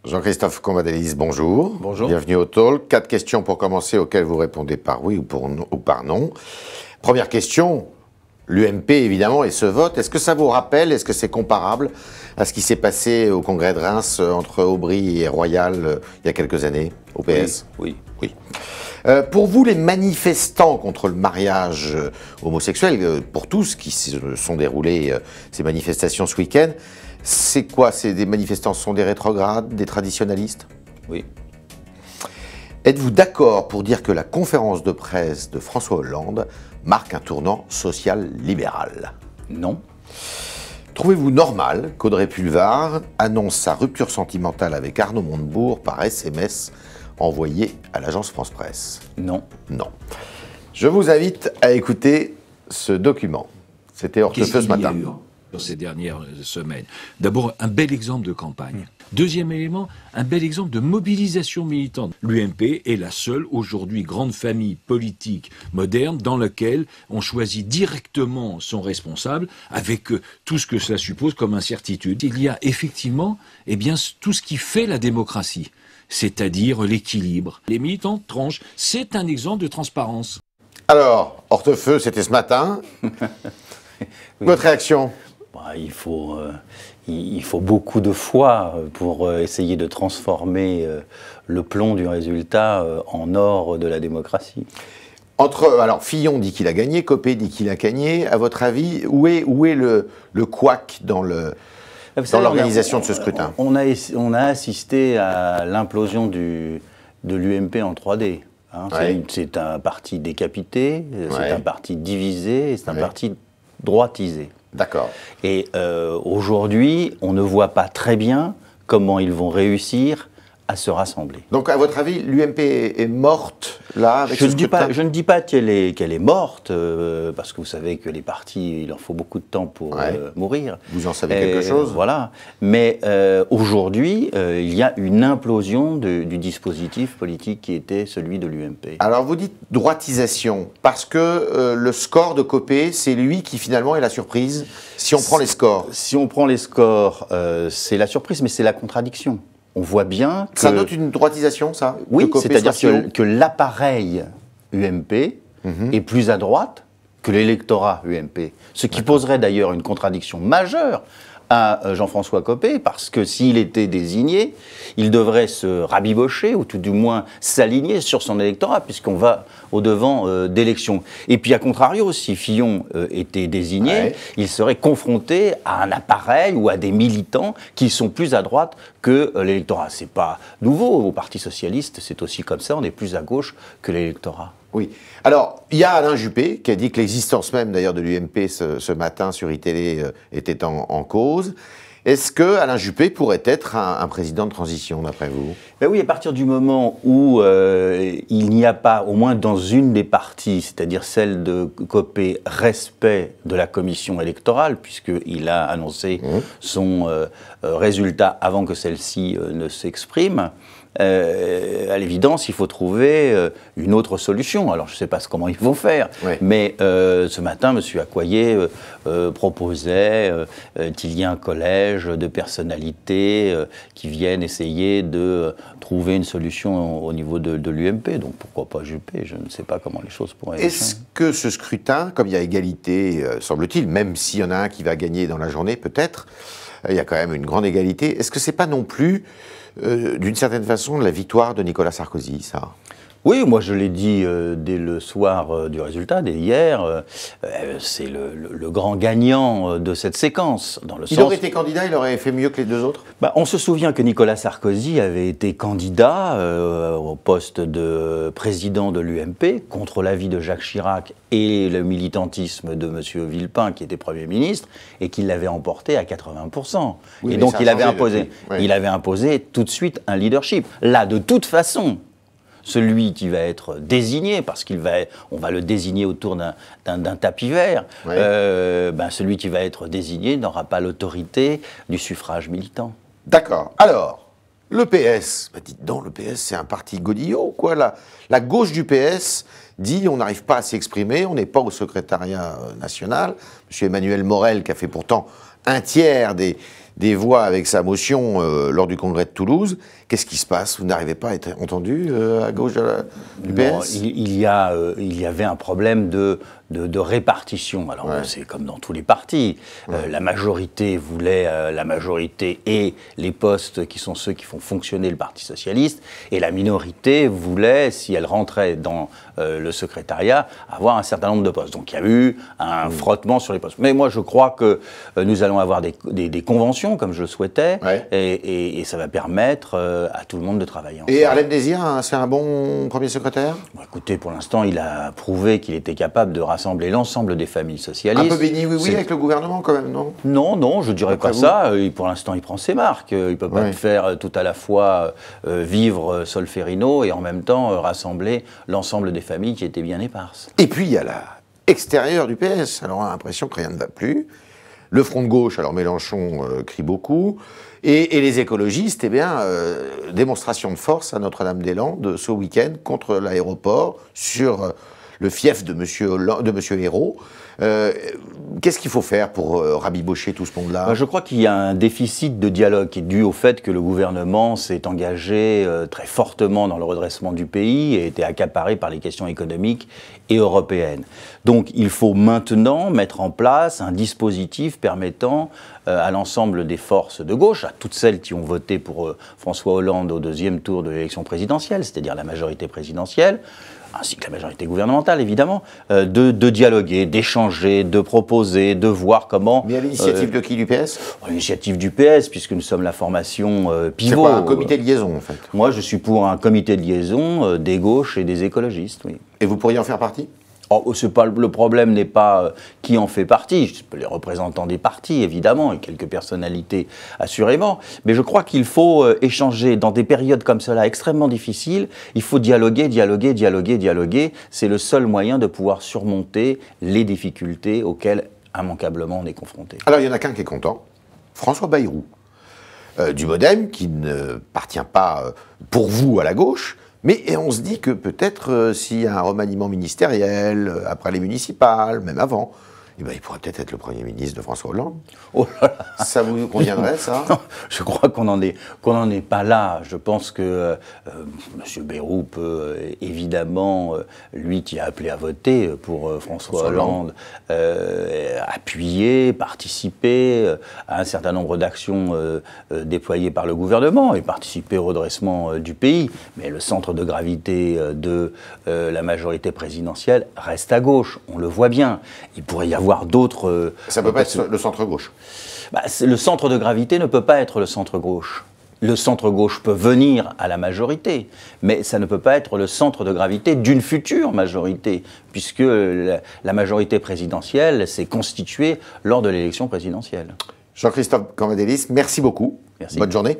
Jean-Christophe Combadélis, bonjour. Bonjour. Bienvenue au Talk. 4 questions pour commencer auxquelles vous répondez par oui ou par non. Première question, l'UMP évidemment et ce vote, est-ce que ça vous rappelle, est-ce que c'est comparable à ce qui s'est passé au congrès de Reims entre Aubry et Royal il y a quelques années au PS? Oui. Pour vous, les manifestants contre le mariage homosexuel, pour tous qui se sont déroulés ces manifestations ce week-end, c'est quoi? C'est des manifestants, ce sont des rétrogrades, des traditionalistes? Oui. Êtes-vous d'accord pour dire que la conférence de presse de François Hollande marque un tournant social-libéral? Non. Trouvez-vous normal qu'Audrey Pulvar annonce sa rupture sentimentale avec Arnaud Montebourg par SMS envoyé à l'agence France Presse? Non. Non. Je vous invite à écouter ce document. C'était Hortefeux ce matin. Sur ces dernières semaines. D'abord, un bel exemple de campagne. Deuxième élément, un bel exemple de mobilisation militante. L'UMP est la seule, aujourd'hui, grande famille politique moderne dans laquelle on choisit directement son responsable avec tout ce que cela suppose comme incertitude. Il y a effectivement tout ce qui fait la démocratie, c'est-à-dire l'équilibre. Les militants tranchent, c'est un exemple de transparence. Alors, Hortefeux, c'était ce matin. Oui. Votre réaction? Il faut beaucoup de foi pour essayer de transformer le plomb du résultat en or de la démocratie. Alors, Fillon dit qu'il a gagné, Copé dit qu'il a gagné. À votre avis, où est le couac dans l'organisation de ce scrutin? On a assisté à l'implosion de l'UMP en 3D. Hein. Ouais. C'est un parti décapité, c'est Ouais. un parti divisé, et c'est un Ouais. parti droitisé. D'accord. Et aujourd'hui, on ne voit pas très bien comment ils vont réussir à se rassembler. Donc, à votre avis, l'UMP est morte, là, avec ce scrutin? Je ne dis pas qu'elle est morte, parce que vous savez que les partis, il en faut beaucoup de temps pour mourir. Vous en savez quelque chose? Voilà. Mais aujourd'hui, il y a une implosion du dispositif politique qui était celui de l'UMP. Alors, vous dites droitisation, parce que le score de Copé, c'est lui qui, finalement, est la surprise, si on prend les scores. Si on prend les scores, c'est la surprise, mais c'est la contradiction. On voit bien que... Ça note une droitisation, ça? Oui, Copé c'est-à-dire soit si haut? que l'appareil UMP est plus à droite que l'électorat UMP. Ce qui poserait d'ailleurs une contradiction majeure à Jean-François Copé, parce que s'il était désigné, il devrait se rabibocher, ou tout du moins s'aligner sur son électorat, puisqu'on va au-devant d'élections. Et puis, à contrario, si Fillon était désigné, il serait confronté à un appareil ou à des militants qui sont plus à droite que l'électorat. C'est pas nouveau, au Parti Socialiste, c'est aussi comme ça, on est plus à gauche que l'électorat. Oui. Alors, il y a Alain Juppé qui a dit que l'existence même d'ailleurs de l'UMP ce matin sur iTélé était en cause. Est-ce que Alain Juppé pourrait être un président de transition, d'après vous? Ben oui, à partir du moment où il n'y a pas, au moins dans une des parties, c'est-à-dire celle de Copé, respect de la commission électorale, puisqu'il a annoncé son résultat avant que celle-ci ne s'exprime, à l'évidence, il faut trouver une autre solution. Alors, je ne sais pas comment ils vont faire, mais ce matin, M. Accoyer proposait qu'il y ait un collège de personnalités qui viennent essayer de trouver une solution au niveau de l'UMP. Donc, pourquoi pas Juppé? Je ne sais pas comment les choses pourraient être. Est-ce que ce scrutin, comme il y a égalité, semble-t-il, même s'il y en a un qui va gagner dans la journée, peut-être, il y a quand même une grande égalité, est-ce que c'est pas non plus d'une certaine façon, la victoire de Nicolas Sarkozy, ça? Oui, moi je l'ai dit dès le soir du résultat, dès hier, c'est le grand gagnant de cette séquence. Il aurait été candidat, il aurait fait mieux que les deux autres? On se souvient que Nicolas Sarkozy avait été candidat au poste de président de l'UMP, contre l'avis de Jacques Chirac et le militantisme de M. Villepin, qui était Premier ministre, et qu'il l'avait emporté à 80%. Oui, et donc il avait imposé tout de suite un leadership. Là, de toute façon, celui qui va être désigné, parce on va le désigner autour d'un tapis vert, celui qui va être désigné n'aura pas l'autorité du suffrage militant. D'accord. Alors, le PS, dites donc, le PS c'est un parti godillot, quoi. La gauche du PS dit on n'arrive pas à s'exprimer, on n'est pas au secrétariat national. M. Emmanuel Morel, qui a fait pourtant un tiers des des voix avec sa motion lors du congrès de Toulouse. Qu'est-ce qui se passe? Vous n'arrivez pas à être entendu à gauche du PS? Non, il y avait un problème de répartition. Alors c'est comme dans tous les partis. La majorité voulait la majorité et les postes qui sont ceux qui font fonctionner le Parti socialiste, et la minorité voulait, si elle rentrait dans le secrétariat, avoir un certain nombre de postes. Donc il y a eu un frottement sur les postes. Mais moi je crois que nous allons avoir des conventions comme je le souhaitais, et ça va permettre à tout le monde de travailler ensemble. Et Harlem Désir, c'est un bon premier secrétaire? Bon, écoutez, pour l'instant, il a prouvé qu'il était capable de rassembler l'ensemble des familles socialistes. Un peu béni, oui, avec le gouvernement quand même, non? Non, je dirais pas ça. Pour l'instant, il prend ses marques. Il ne peut pas faire tout à la fois vivre Solferino et en même temps rassembler l'ensemble des familles qui étaient bien éparses. Et puis, il y a l'extérieur du PS. Alors, on a l'impression que rien ne va plus. Le front de gauche, alors Mélenchon crie beaucoup. Et les écologistes, eh bien, démonstration de force à Notre-Dame-des-Landes ce week-end contre l'aéroport sur le fief de Monsieur Hérault. Qu'est-ce qu'il faut faire pour rabibocher tout ce monde-là? Je crois qu'il y a un déficit de dialogue qui est dû au fait que le gouvernement s'est engagé très fortement dans le redressement du pays et était accaparé par les questions économiques et européennes. Donc il faut maintenant mettre en place un dispositif permettant à l'ensemble des forces de gauche, à toutes celles qui ont voté pour François Hollande au deuxième tour de l'élection présidentielle, c'est-à-dire la majorité présidentielle, ainsi que la majorité gouvernementale, évidemment, de dialoguer, d'échanger, de proposer, de voir comment... Mais à l'initiative de qui, du PS? L'initiative du PS, puisque nous sommes la formation pivot. C'est quoi, un comité de liaison, en fait? Moi, je suis pour un comité de liaison des gauches et des écologistes, oui. Et vous pourriez en faire partie? Le problème n'est pas qui en fait partie, les représentants des partis évidemment et quelques personnalités assurément, mais je crois qu'il faut échanger dans des périodes comme cela extrêmement difficiles, il faut dialoguer, c'est le seul moyen de pouvoir surmonter les difficultés auxquelles immanquablement on est confronté. Alors il y en a qu'un qui est content, François Bayrou, du MoDem, qui ne partient pas pour vous à la gauche. Mais on se dit que peut-être s'il y a un remaniement ministériel, après les municipales, même avant, eh ben, il pourrait peut-être être le Premier ministre de François Hollande. Oh là là. Ça vous conviendrait, ça? Non, je crois qu'on n'en est pas là. Je pense que M. Bayrou peut évidemment, lui qui a appelé à voter pour François Hollande, appuyer, participer à un certain nombre d'actions déployées par le gouvernement et participer au redressement du pays. Mais le centre de gravité de la majorité présidentielle reste à gauche. On le voit bien. Il pourrait y avoir d'autres... Ça ne peut pas être le centre-gauche. Le centre de gravité ne peut pas être le centre-gauche. Le centre-gauche peut venir à la majorité, mais ça ne peut pas être le centre de gravité d'une future majorité, puisque la majorité présidentielle s'est constituée lors de l'élection présidentielle. Jean-Christophe Cambadélis, merci beaucoup. Merci. Bonne journée.